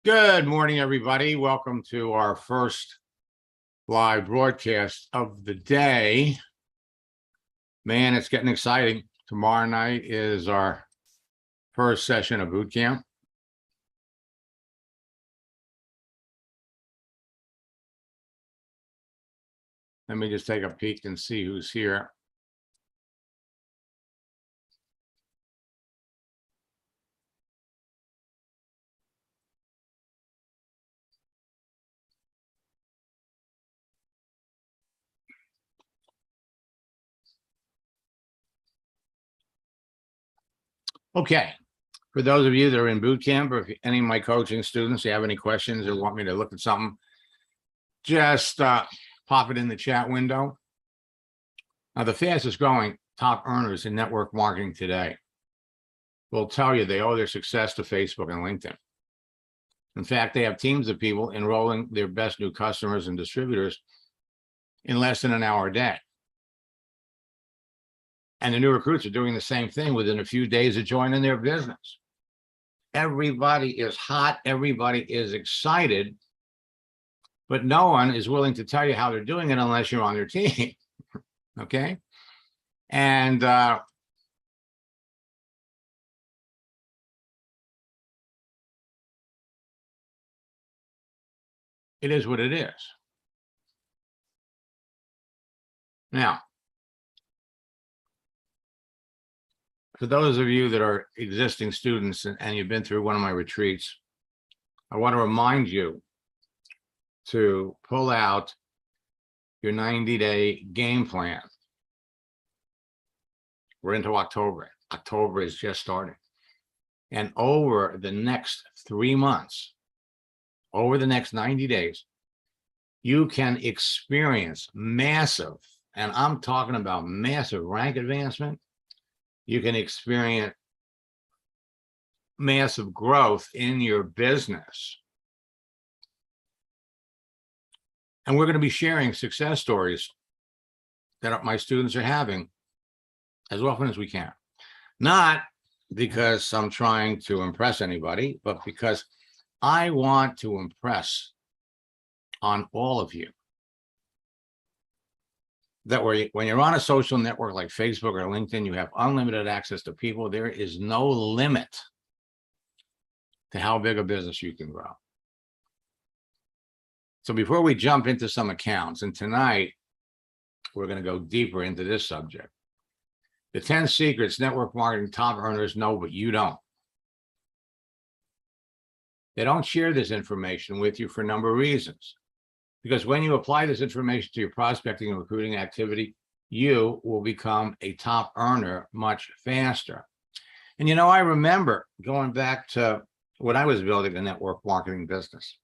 Good morning, everybody. Welcome to our first live broadcast of the day. Man, it's getting exciting. Tomorrow night is our first session of boot camp. Let me just take a peek and see who's here. Okay. For those of you that are in boot camp, or if any of my coaching students, you have any questions or want me to look at something, just pop it in the chat window. Now, the fastest growing top earners in network marketing today will tell you they owe their success to Facebook and LinkedIn. In fact, they have teams of people enrolling their best new customers and distributors in less than an hour a day. And the new recruits are doing the same thing within a few days of joining their business. Everybody is hot. Everybody is excited, but no one is willing to tell you how they're doing it unless you're on their team. Okay. And it is what it is. Now, for those of you that are existing students and you've been through one of my retreats, I want to remind you to pull out your 90-day game plan. We're into October. October is just starting. And over the next 3 months, over the next 90 days, you can experience massive, and I'm talking about massive rank advancement. You can experience massive growth in your business. And we're going to be sharing success stories that my students are having as often as we can. Not because I'm trying to impress anybody, but because I want to impress on all of you that when you're on a social network like Facebook or LinkedIn, you have unlimited access to people. There is no limit to how big a business you can grow. So before we jump into some accounts, and tonight we're going to go deeper into this subject, the 10 secrets network marketing top earners know, but you don't. They don't share this information with you for a number of reasons. Because when you apply this information to your prospecting and recruiting activity, you will become a top earner much faster. And you know, I remember going back to when I was building a network marketing business.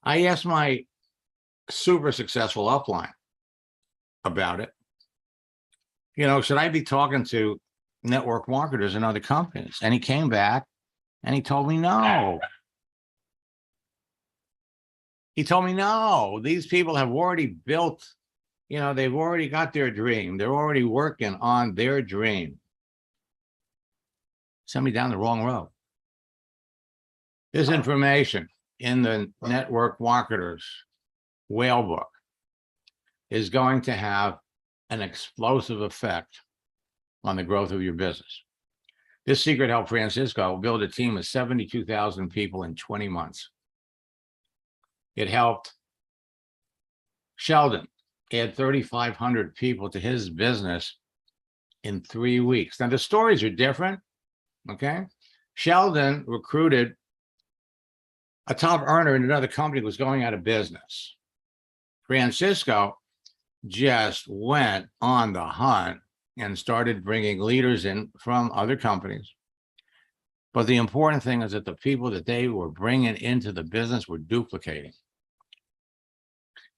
I asked my super successful upline about it. You know, should I be talking to network marketers in other companies? And he came back and he told me no. He told me, no, these people have already built, you know, they've already got their dream. They're already working on their dream. Sent me down the wrong road. This information in the network marketers whale book is going to have an explosive effect on the growth of your business. This secret helped Francisco build a team of 72,000 people in 20 months. It helped Sheldon add 3,500 people to his business in 3 weeks. Now, the stories are different, okay? Sheldon recruited a top earner in another company who was going out of business. Francisco just went on the hunt and started bringing leaders in from other companies. But the important thing is that the people that they were bringing into the business were duplicating.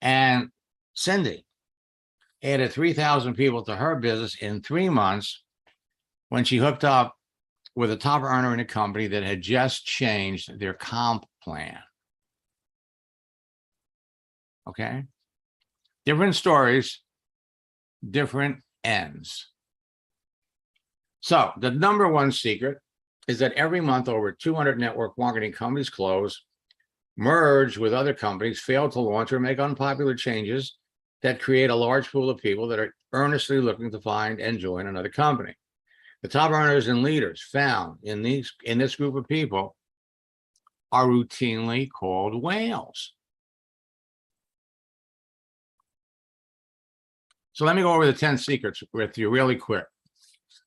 And Cindy added 3,000 people to her business in 3 months when she hooked up with a top earner in a company that had just changed their comp plan. Okay? Different stories, different ends. So the number one secret is that every month over 200 network marketing companies close, merge with other companies, fail to launch, or make unpopular changes that create a large pool of people that are earnestly looking to find and join another company. The top earners and leaders found in this group of people are routinely called whales. So let me go over the 10 secrets with you really quick.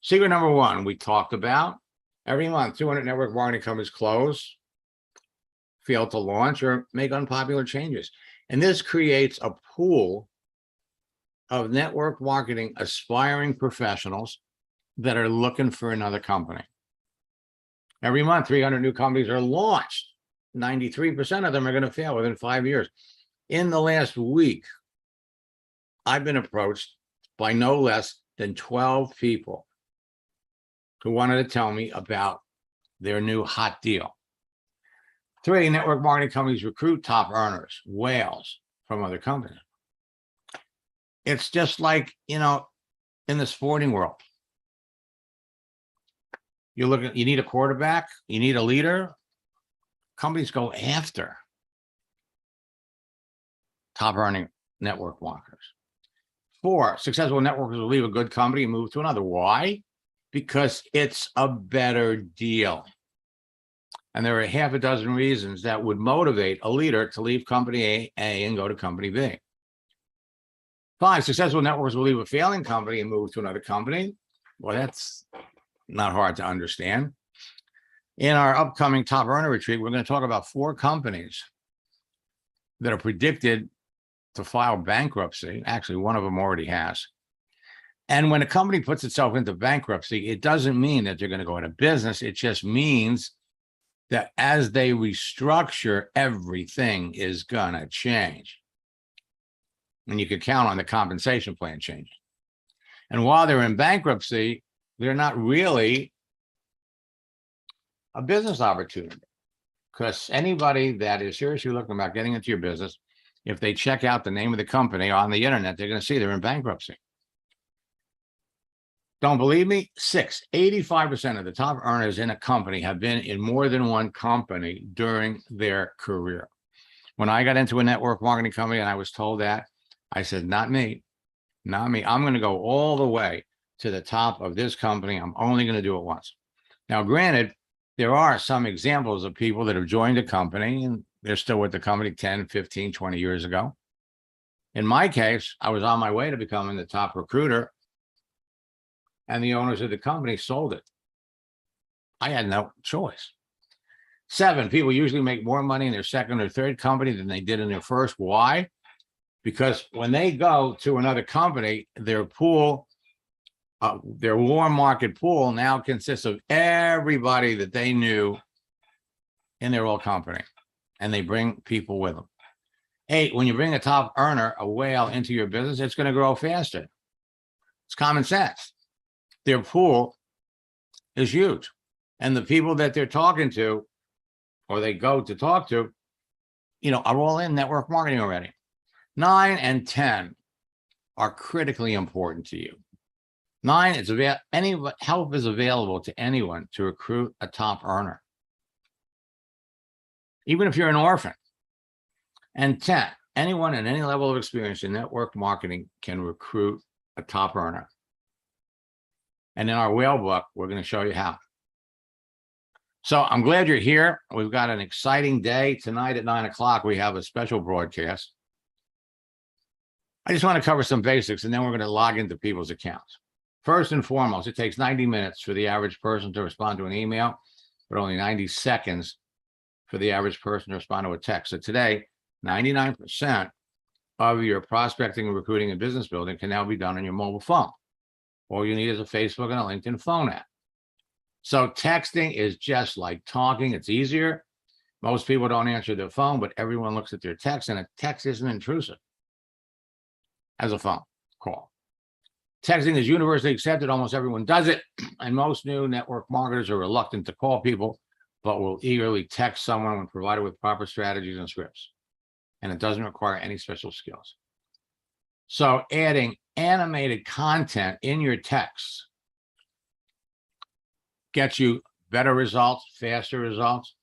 Secret number one, we talked about every month, 200 network marketing companies close, fail to launch, or make unpopular changes. And this creates a pool of network marketing aspiring professionals that are looking for another company. Every month, 300 new companies are launched. 93% of them are going to fail within 5 years. In the last week, I've been approached by no less than 12 people who wanted to tell me about their new hot deal. 3, network marketing companies recruit top earners, whales from other companies. It's just like, in the sporting world. You need a quarterback, you need a leader. Companies go after top earning network marketers. 4, successful networkers will leave a good company and move to another. Why? Because it's a better deal. And there are half a dozen reasons that would motivate a leader to leave company A and go to company B. 5, successful networkers will leave a failing company and move to another company. Well, that's not hard to understand. In our upcoming top earner retreat, we're going to talk about 4 companies that are predicted to file bankruptcy. Actually, one of them already has. And when a company puts itself into bankruptcy, it doesn't mean that they're going to go out of business. It just means that as they restructure, everything is going to change. And you can count on the compensation plan changing. And while they're in bankruptcy, they're not really a business opportunity, because anybody that is seriously looking about getting into your business, if they check out the name of the company on the internet, they're going to see they're in bankruptcy. Don't believe me? 85% of the top earners in a company have been in more than one company during their career. When I got into a network marketing company and I was told that, I said, not me, not me. I'm going to go all the way to the top of this company. I'm only going to do it once. Now, granted, there are some examples of people that have joined a company and they're still with the company 10, 15, 20 years ago. In my case, I was on my way to becoming the top recruiter, and the owners of the company sold it. I had no choice. 7, people usually make more money in their second or third company than they did in their first. Why? Because when they go to another company, their pool, their warm market pool now consists of everybody that they knew in their old company, and they bring people with them. 8, when you bring a top earner, a whale, into your business, it's going to grow faster. It's common sense. Their pool is huge. And the people that they're talking to, or they go to talk to, are all in network marketing already. 9 and 10 are critically important to you. 9, help is available to anyone to recruit a top earner, even if you're an orphan. And 10, anyone at any level of experience in network marketing can recruit a top earner. And in our whale book, we're going to show you how. So I'm glad you're here. We've got an exciting day. Tonight at 9 o'clock, we have a special broadcast. I just want to cover some basics, and then we're going to log into people's accounts. First and foremost, it takes 90 minutes for the average person to respond to an email, but only 90 seconds for the average person to respond to a text. So today, 99% of your prospecting, recruiting, and business building can now be done on your mobile phone. All you need is a Facebook and a LinkedIn phone app. So texting is just like talking. It's easier. Most people don't answer their phone, but everyone looks at their text, and a text isn't intrusive as a phone call. Texting is universally accepted. Almost everyone does it. And most new network marketers are reluctant to call people, but will eagerly text someone when provided with proper strategies and scripts. And it doesn't require any special skills. So adding animated content in your text gets you better results, faster results.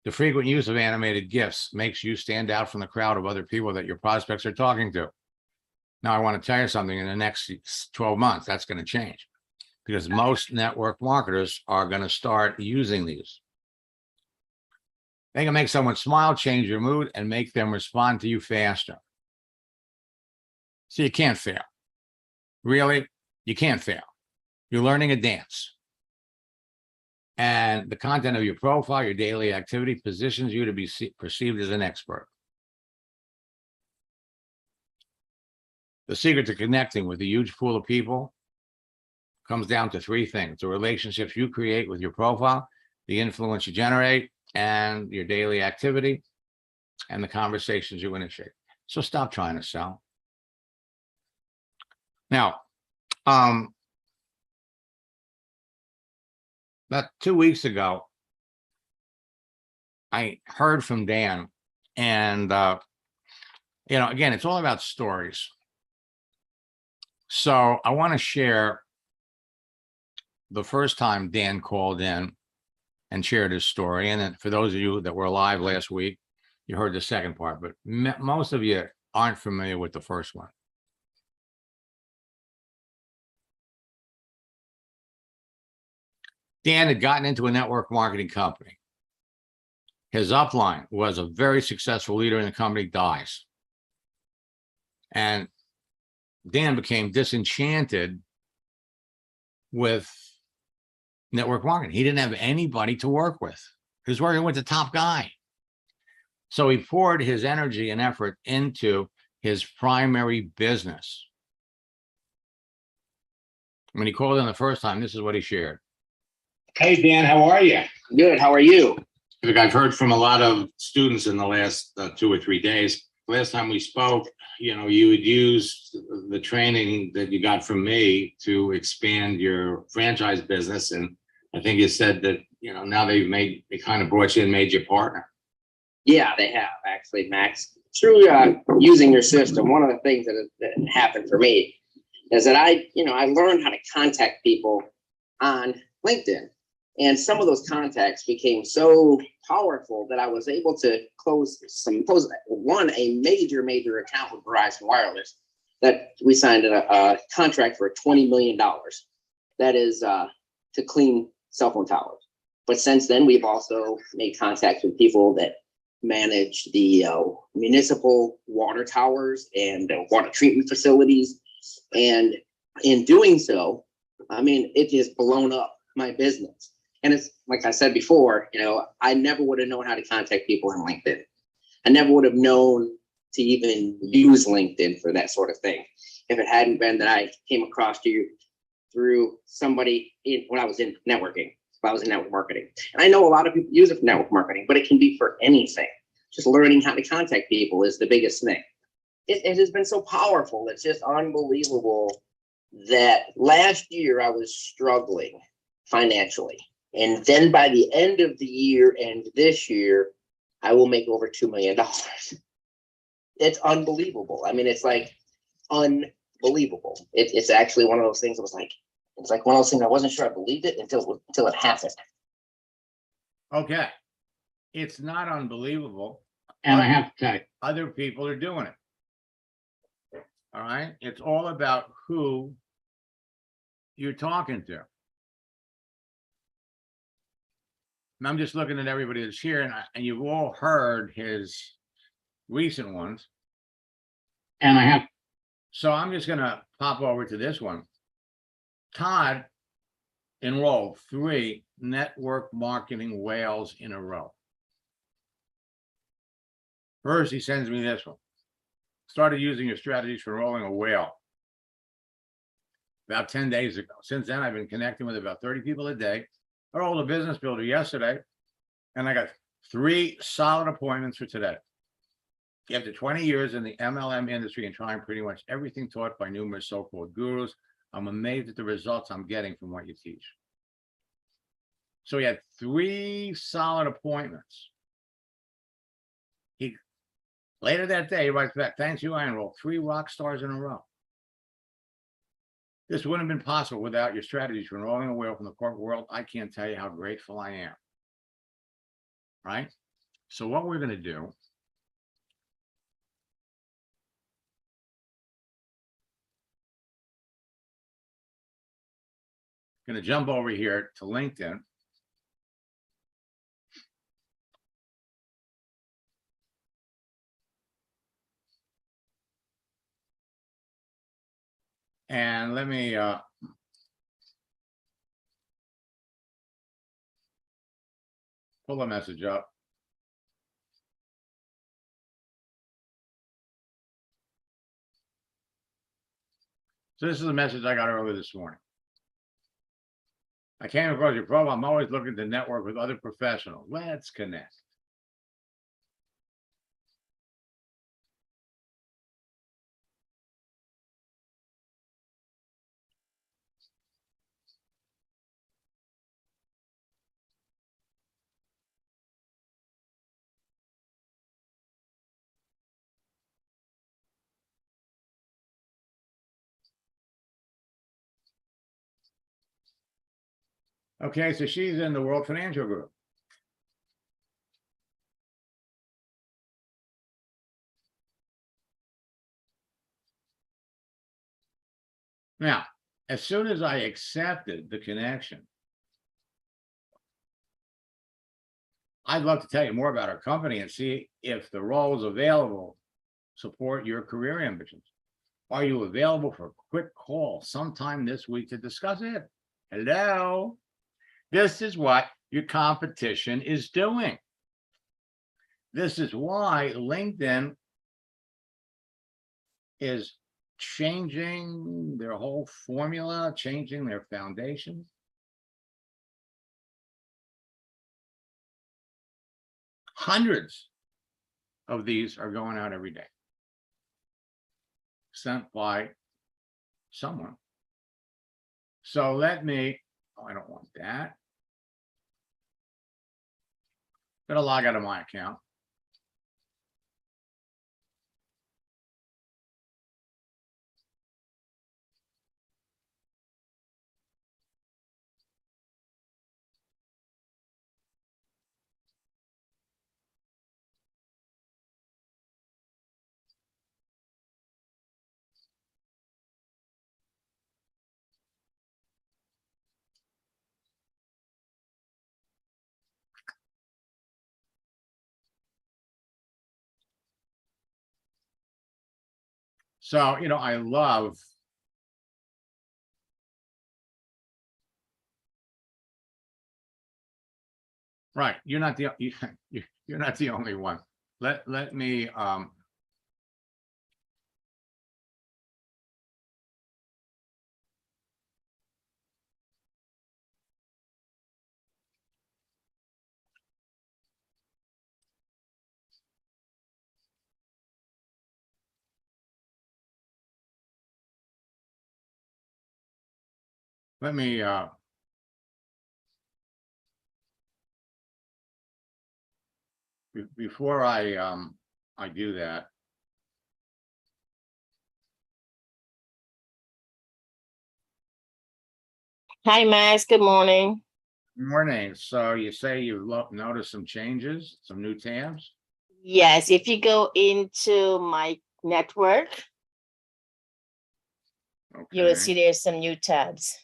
The frequent use of animated GIFs makes you stand out from the crowd of other people that your prospects are talking to. Now, I want to tell you something, in the next 12 months, that's going to change because most network marketers are going to start using these. They can make someone smile, change your mood, and make them respond to you faster. So you can't fail. Really, you can't fail. You're learning a dance. And the content of your profile, your daily activity, positions you to be perceived as an expert. The secret to connecting with a huge pool of people comes down to three things: the relationships you create with your profile, the influence you generate, and your daily activity, and the conversations you initiate. So stop trying to sell. Now, about 2 weeks ago, I heard from Dan, and again, it's all about stories. So I want to share the first time Dan called in and shared his story. And then for those of you that were live last week, you heard the second part, but most of you aren't familiar with the first one. Dan had gotten into a network marketing company. His upline was a very successful leader in the company, dies. And Dan became disenchanted with network marketing. He didn't have anybody to work with. He was working with the top guy. So he poured his energy and effort into his primary business. When he called in the first time, this is what he shared. Hey, Dan, how are you? Good. How are you? Look, I've heard from a lot of students in the last 2 or 3 days. Last time we spoke, you had used the training that you got from me to expand your franchise business. And I think you said that, now they kind of brought you in, made you a partner. Yeah, they have actually, Max. Through using your system, one of the things that happened for me is that I learned how to contact people on LinkedIn. And some of those contacts became so powerful that I was able to close a major account with Verizon Wireless that we signed a contract for $20 million. That is to clean cell phone towers. But since then, we've also made contact with people that manage the municipal water towers and water treatment facilities. And in doing so, it has blown up my business. And it's like I said before, I never would have known how to contact people on LinkedIn. I never would have known to even use LinkedIn for that sort of thing if it hadn't been that I came across you through somebody when I was in networking. I was in network marketing. And I know a lot of people use it for network marketing, but it can be for anything. Just learning how to contact people is the biggest thing. It has been so powerful. It's just unbelievable that last year I was struggling financially. And then by the end of the year and this year, I will make over $2 million. It's unbelievable. It's like unbelievable. It's actually one of those things that was like, it's like one of those things I wasn't sure I believed it until it happened. Okay. It's not unbelievable. And I have to tell you, other people are doing it. All right. It's all about who you're talking to. And I'm just looking at everybody that's here, and you've all heard his recent ones. So I'm just going to pop over to this one. Todd enrolled 3 network marketing whales in a row. First, he sends me this one. Started using your strategies for enrolling a whale about 10 days ago. Since then, I've been connecting with about 30 people a day. I rolled a business builder yesterday, and I got 3 solid appointments for today. After 20 years in the MLM industry and trying pretty much everything taught by numerous so-called gurus, I'm amazed at the results I'm getting from what you teach. So he had 3 solid appointments. Later that day, he writes back, thanks you, I enrolled 3 rock stars in a row. This wouldn't have been possible without your strategies for enrolling away from the corporate world. I can't tell you how grateful I am. Right? So what we're going to do, going to jump over here to LinkedIn. And let me pull a message up. So this is a message I got earlier this morning. I came across your profile. I'm always looking to network with other professionals. Let's connect. Okay, so she's in the World Financial Group. Now, as soon as I accepted the connection, I'd love to tell you more about our company and see if the roles available support your career ambitions. Are you available for a quick call sometime this week to discuss it? Hello? This is what your competition is doing. This is why LinkedIn is changing their whole formula, changing their foundation. Hundreds of these are going out every day, sent by someone. So let me, oh, I don't want that. Gonna log out of my account. So, you know, I love right. You're not the you're not the only one. Let me before I do that. Hi, Max. Good morning. Morning. So you say you've noticed some changes, some new tabs? Yes, if you go into my network, you will Okay. see there's some new tabs.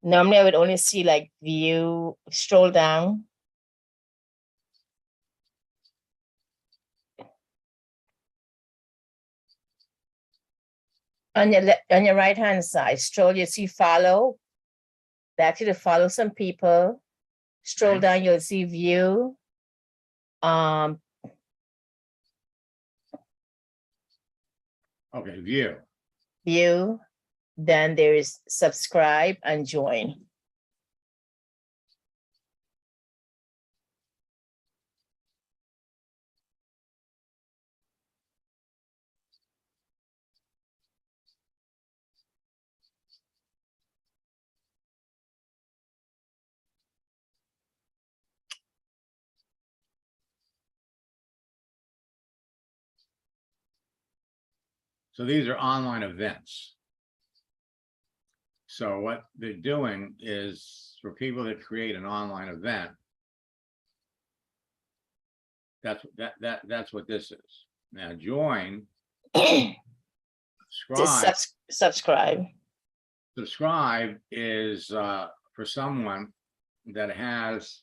Normally, I would only see like view, scroll down. On your right hand side, scroll, you see follow. That's you to follow some people. Scroll Okay. down, you'll see view. Okay, view. View. Then there is subscribe and join. So these are online events. So what they're doing is for people that create an online event, that's what this is. Now join, Just subscribe. subscribe. Subscribe is for someone that has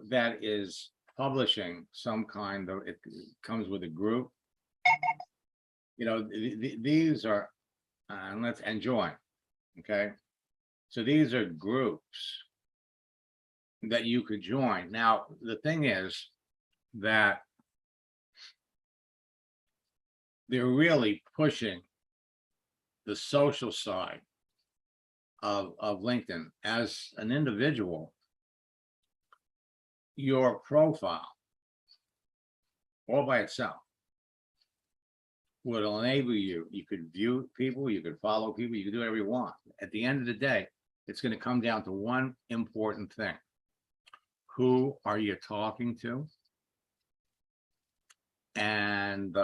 that is publishing some kind of, it comes with a group. You know, these are, and join, okay? So these are groups that you could join. Now, the thing is that they're really pushing the social side of LinkedIn. As an individual, your profile all by itself would enable you. You could view people, you could follow people, you could do whatever you want. At the end of the day, it's going to come down to one important thing. Who are you talking to? And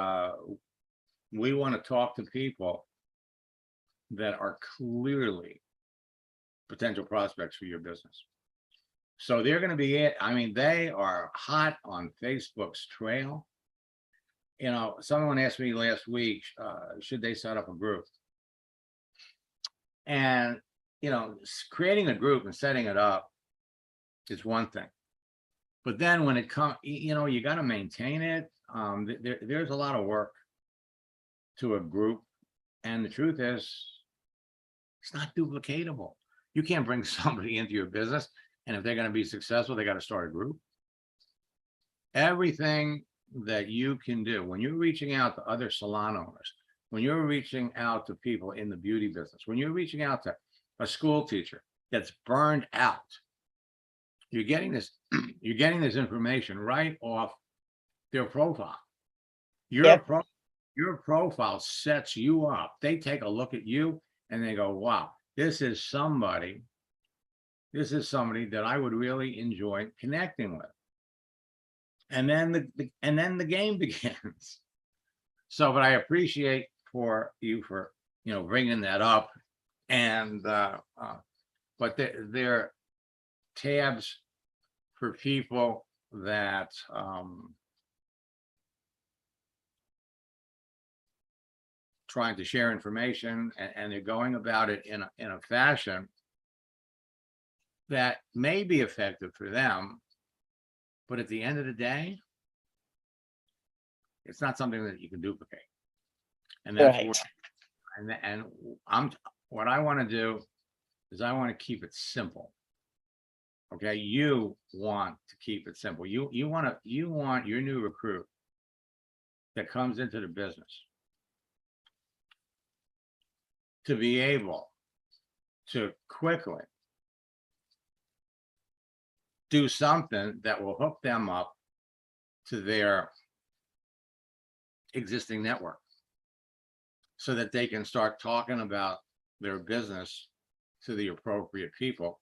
we want to talk to people that are clearly potential prospects for your business. So they're going to be it. I mean, they are hot on Facebook's trail. You know, someone asked me last week, should they set up a group? And, you know, creating a group and setting it up is one thing. But then when it comes, you know, you got to maintain it. There's a lot of work to a group. And the truth is, it's not duplicatable. You can't bring somebody into your business, and if they're going to be successful, they got to start a group. Everything that you can do when you're reaching out to other salon owners, when you're reaching out to people in the beauty business, when you're reaching out to a school teacher that's burned out, you're getting this information right off their profile. Your profile sets you up. They take a look at you and they go, wow, this is somebody that I would really enjoy connecting with. And then the game begins. So, but I appreciate for you for, you know, bringing that up. And but they're tabs for people that trying to share information, and they're going about it in a fashion that may be effective for them, but at the end of the day, it's not something that you can duplicate. And that's Right. what I want to do is I want to keep it simple. Okay, you want to keep it simple. You want your new recruit that comes into the business to be able to quickly do something that will hook them up to their existing network so that they can start talking about their business to the appropriate people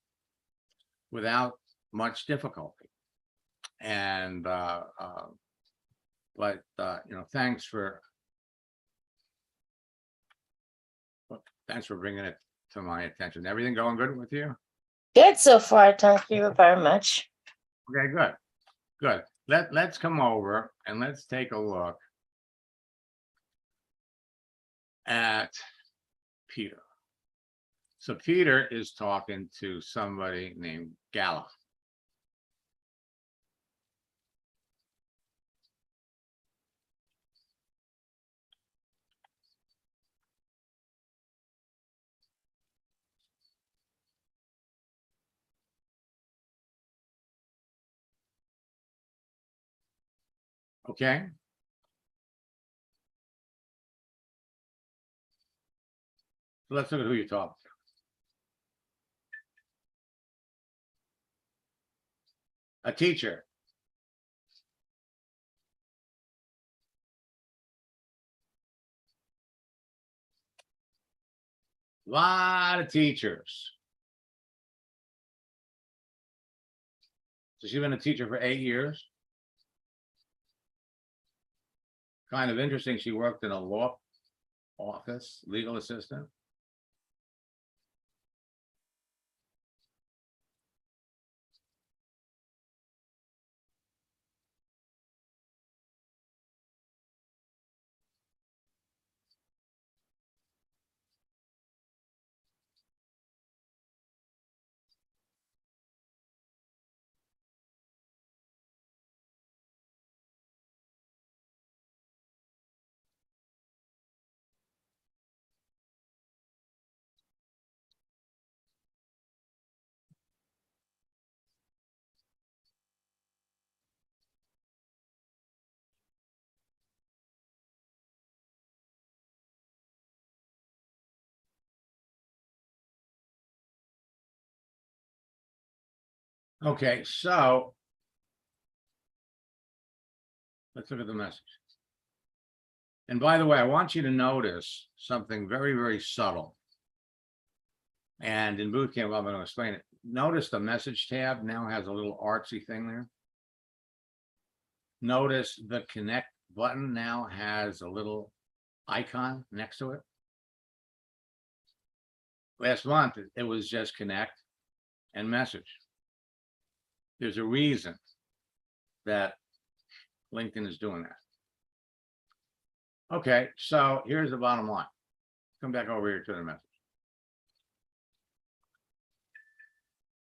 without much difficulty. And but you know, thanks for bringing it to my attention. Everything going good with you? Good so far. Thank you very much. Okay, good. Let's come over and let's take a look at Peter. So Peter is talking to somebody named Gala. Okay. So let's look at who you're talking to. A teacher. A lot of teachers. So she's been a teacher for 8 years. Kind of interesting. She worked in a law office, legal assistant. Okay, so let's look at the message. And by the way, I want you to notice something very, very subtle. And in boot camp, I'm going to explain it. Notice the message tab now has a little artsy thing there. Notice the connect button now has a little icon next to it. Last month, it was just connect and message. There's a reason that LinkedIn is doing that. Okay, so here's the bottom line. Come back over here to the message.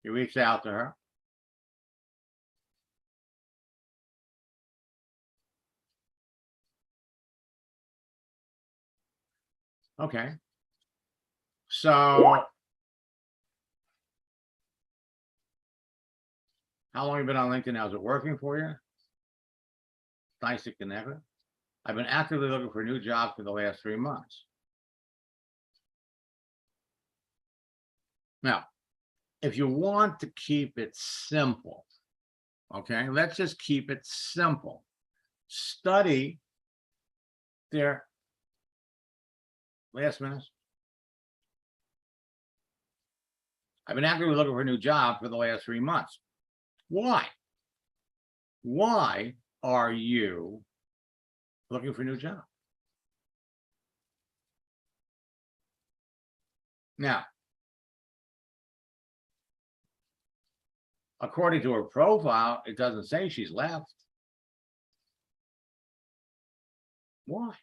You reached out to her. Okay. So how long have you been on LinkedIn now? Is it working for you? Nice to connect with. I've been actively looking for a new job for the last 3 months. Now, if you want to keep it simple, okay, let's just keep it simple. Study their last minute. I've been actively looking for a new job for the last 3 months. Why? Why are you looking for a new job? Now, according to her profile, it doesn't say she's left. Why?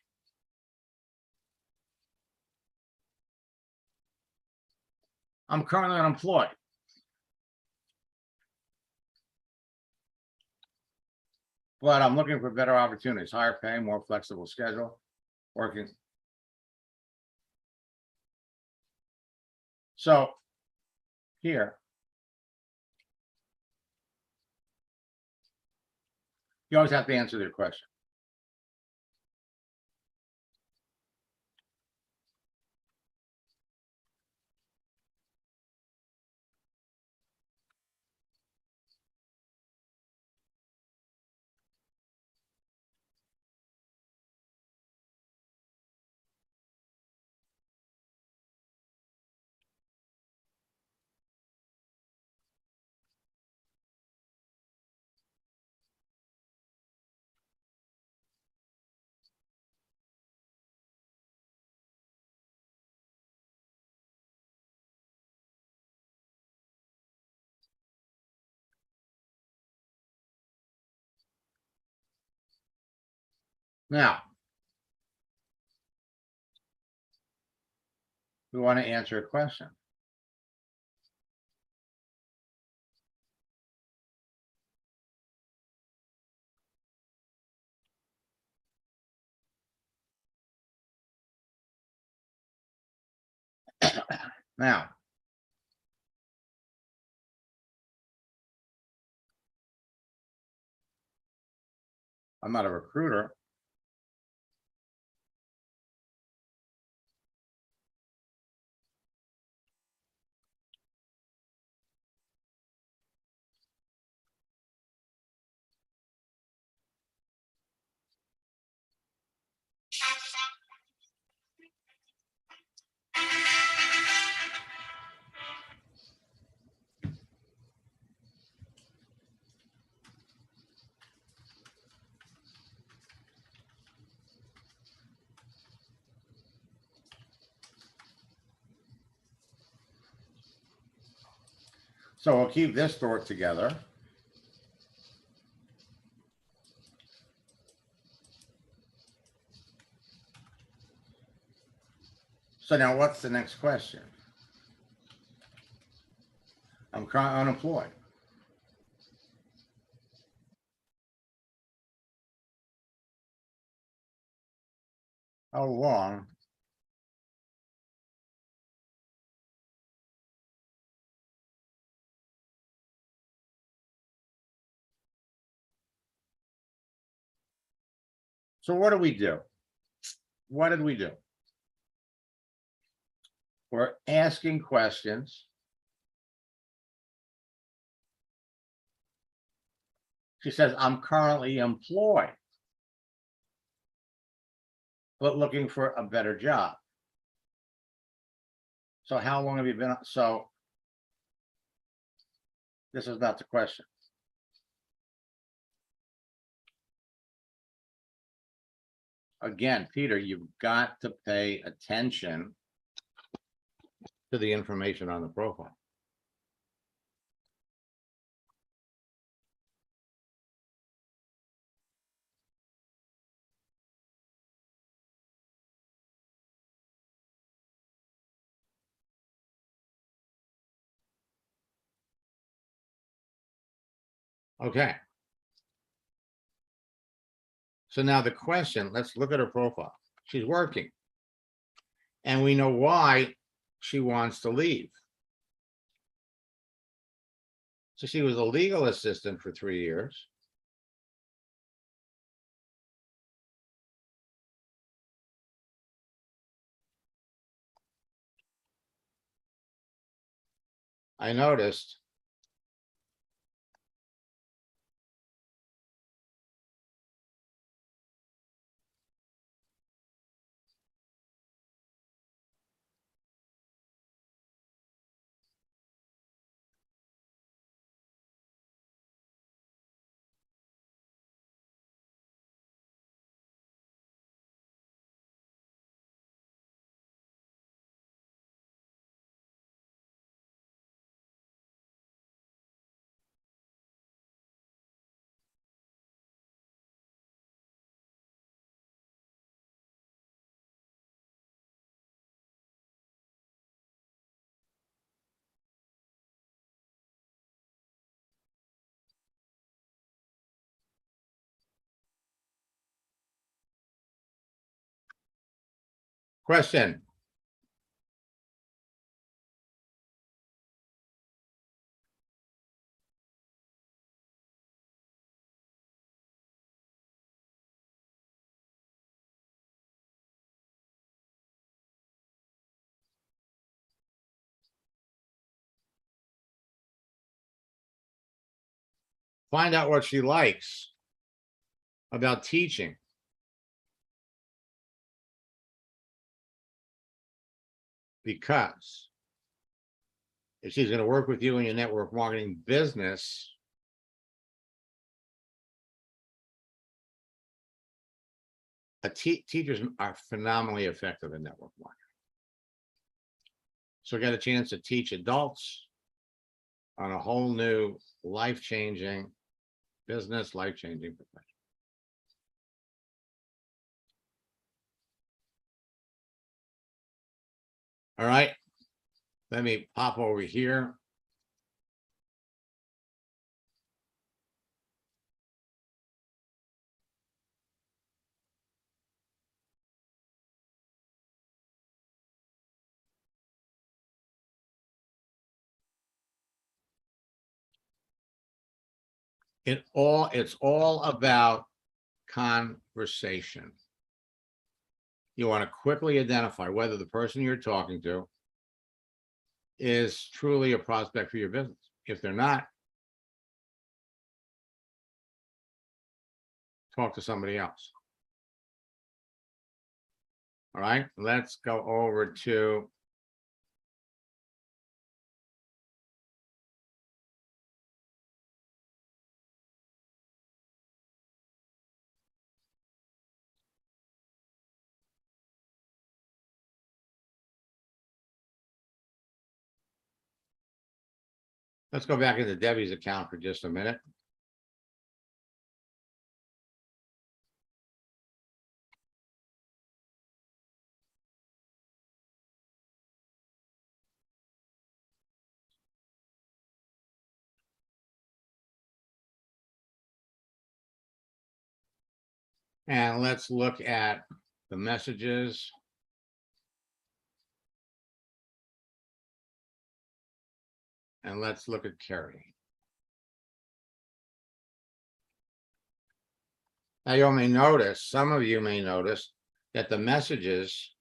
I'm currently unemployed. But I'm looking for better opportunities, higher pay, more flexible schedule, working. So here, you always have to answer their question. Now, we want to answer a question. Now, I'm not a recruiter. So we'll keep this thought together. So now what's the next question? I'm currently unemployed. How long So what do we do? What did we do? We're asking questions She says, I'm currently employed, but looking for a better job. So how long have you been? So this is not the question. Again, Peter, you've got to pay attention to the information on the profile. Okay. So now the question, let's look at her profile. She's working. And we know why she wants to leave. So she was a legal assistant for 3 years. I noticed question. Find out what she likes about teaching. Because if she's going to work with you in your network marketing business, teachers are phenomenally effective in network marketing. So get a chance to teach adults on a whole new life-changing business, life-changing profession. All right, let me pop over here. It's all about conversation. You want to quickly identify whether the person you're talking to is truly a prospect for your business. If they're not, talk to somebody else. All right, let's go over to let's go back into Debbie's account for just a minute. And let's look at the messages. And let's look at Carrie. Now you may notice, some of you may notice that the messages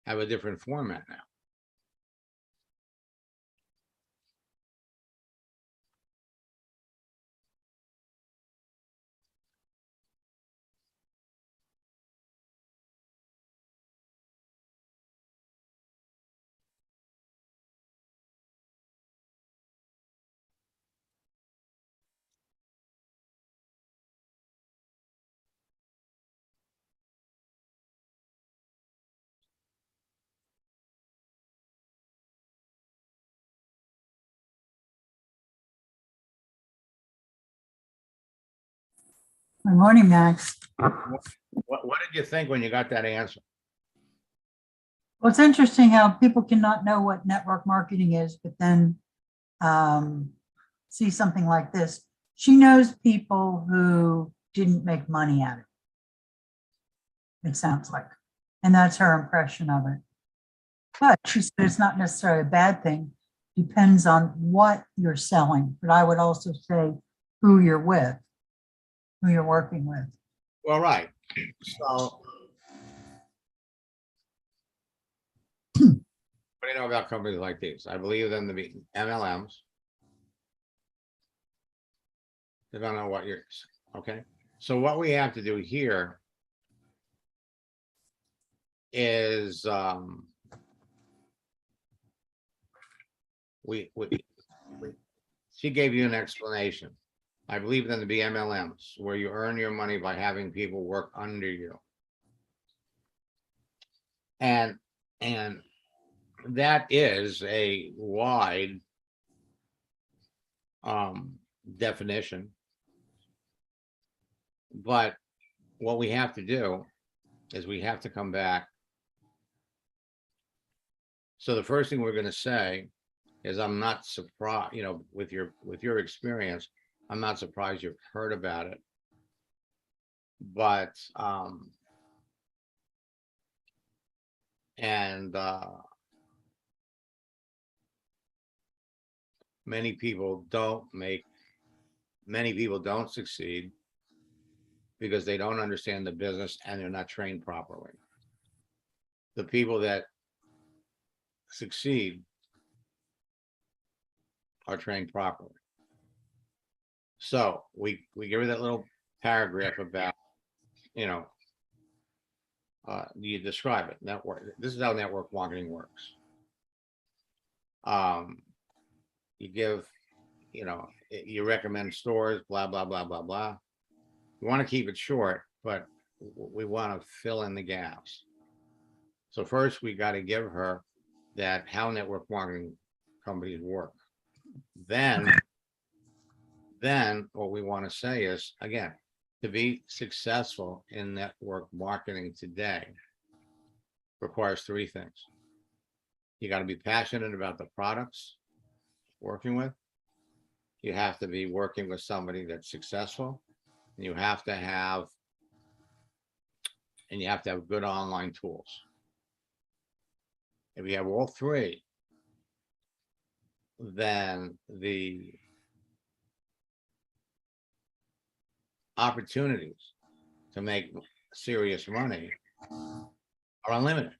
have a different format now. Good morning, Max. What did you think when you got that answer? Well, it's interesting how people cannot know what network marketing is, but then see something like this. She knows people who didn't make money at it. It sounds like, and that's her impression of it. But she said it's not necessarily a bad thing. Depends on what you're selling. But I would also say who you're with, who you're working with. Well, right. So what do you know about companies like these? I believe them to be MLMs. They don't know what you're, okay? So what we have to do here is she gave you an explanation. I believe them to be MLMs, where you earn your money by having people work under you. And that is a wide definition. But what we have to do is we have to come back. So the first thing we're going to say is, I'm not surprised, you know, with your experience, I'm not surprised you've heard about it. But many people don't succeed because they don't understand the business and they're not trained properly. The people that succeed are trained properly. So we give her that little paragraph about, you know, you describe it, network. This is how network marketing works. You give, you know, you recommend stores, blah, blah, blah, blah, blah. We want to keep it short, but we want to fill in the gaps. So first we got to give her that how network marketing companies work. Then what we want to say is, again, to be successful in network marketing today requires three things. You got to be passionate about the products working with. You have to be working with somebody that's successful. And you have to have good online tools. If you have all three, then the opportunities to make serious money are unlimited.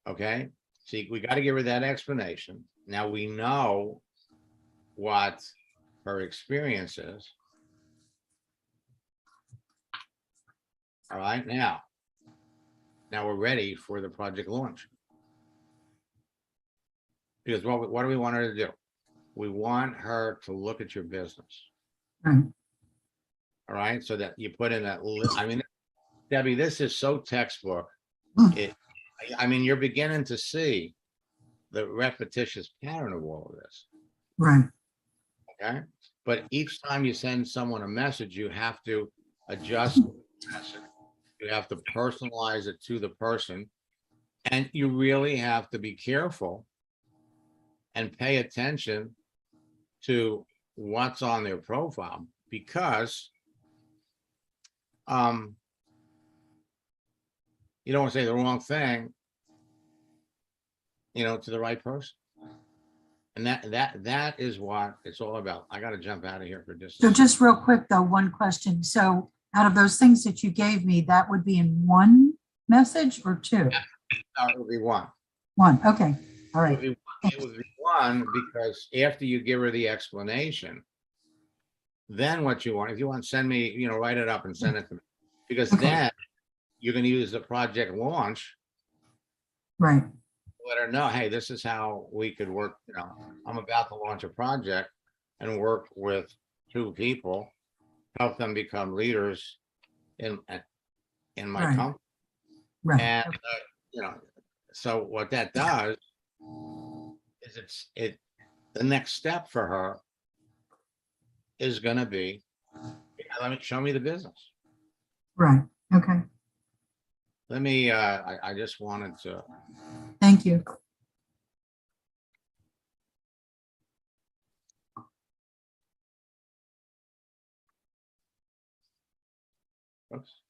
Okay, see, we got to give her that explanation. Now we know what her experience is. All right, now we're ready for the project launch. Because what do we want her to do? We want her to look at your business. Right. All right, so that you put in that, I mean, Debbie, this is so textbook. I mean, you're beginning to see the repetitious pattern of all of this. Right. Okay, but each time you send someone a message, you have to adjust the message. You have to personalize it to the person, and you really have to be careful and pay attention to what's on their profile, because you don't want to say the wrong thing, you know, to the right person. And that is what it's all about. I got to jump out of here for just. So just real quick though, one question. So out of those things that you gave me, that would be in one message or two? No, it would be one. One. Okay. All right. It would be one, because after you give her the explanation, then what you want, if you want to send me, you know, write it up and send it to me, because Okay. then you're going to use the project launch. Right. Let her know, hey, this is how we could work. You know, I'm about to launch a project and work with 2 people, help them become leaders in my Right. company. Right. And you know, so what that does is the next step for her is going to be Let me show me the business. Right, okay, Let me, I just wanted to, thank you. oops.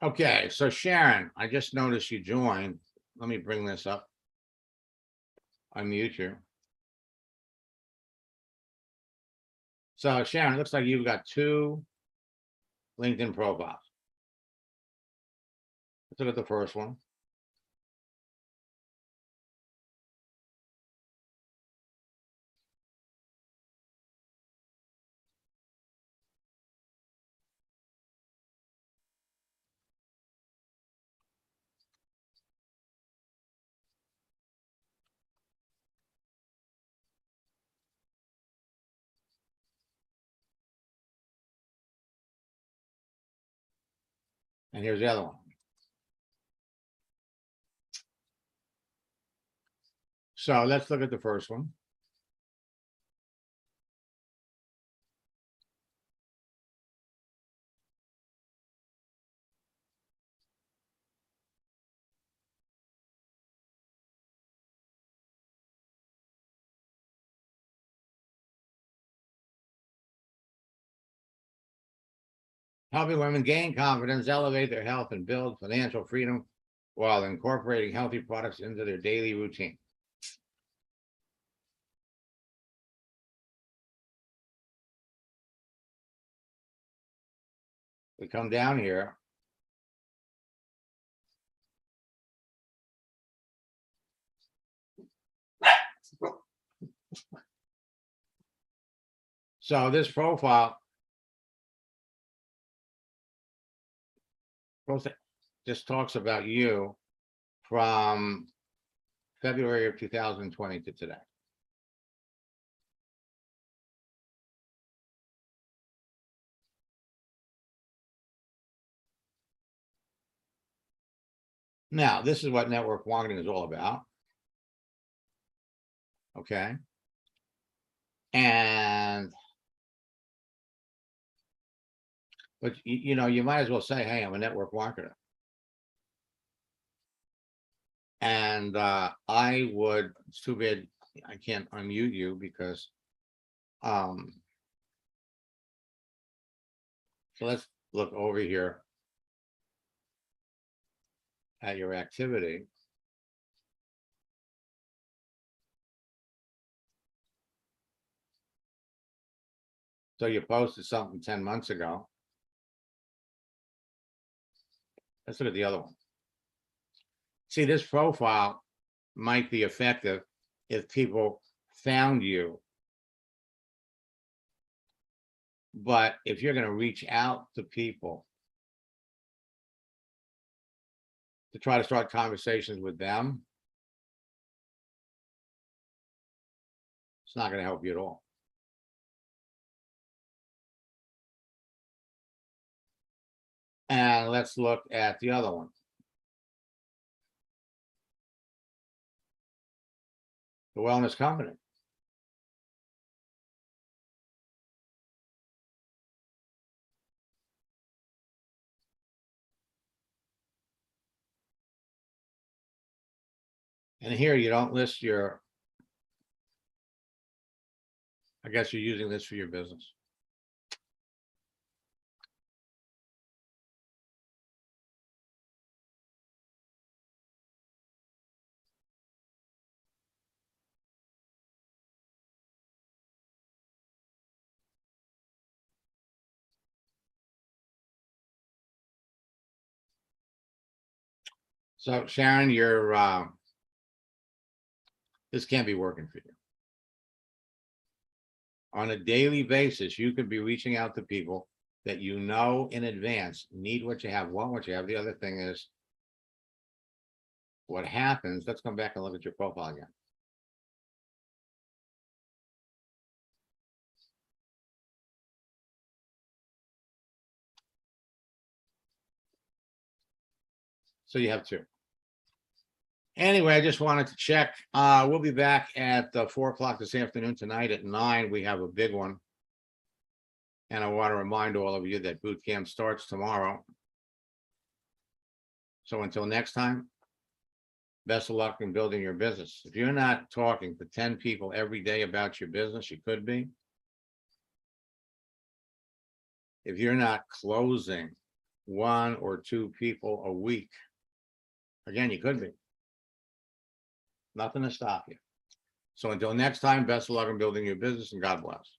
Okay, so Sharon, I just noticed you joined. Let me bring this up. Unmute you. So Sharon, it looks like you've got 2 LinkedIn profiles. Let's look at the first one. And here's the other one. So let's look at the first one. Helping women gain confidence, elevate their health, and build financial freedom while incorporating healthy products into their daily routine. We come down here. So this profile just talks about you from February of 2020 to today. Now, this is what network marketing is all about. Okay. And, but you know, you might as well say, hey, I'm a network marketer. And I would, it's too bad I can't unmute you because so let's look over here at your activity. So you posted something 10 months ago. Let's look at the other one. See, this profile might be effective if people found you. But if you're going to reach out to people to try to start conversations with them, it's not going to help you at all. And let's look at the other one. The wellness company. And here you don't list your, I guess you're using this for your business. So Sharon, you're, this can't be working for you. On a daily basis, you could be reaching out to people that you know in advance need what you have, want what you have. The other thing is what happens. Let's come back and look at your profile again. So you have 2. Anyway, I just wanted to check. We'll be back at 4 o'clock this afternoon. Tonight at 9, we have a big one. And I want to remind all of you that boot camp starts tomorrow. So until next time, best of luck in building your business. If you're not talking to 10 people every day about your business, you could be. If you're not closing 1 or 2 people a week, again, you could be. Nothing to stop you. So until next time, best of luck in building your business and God bless.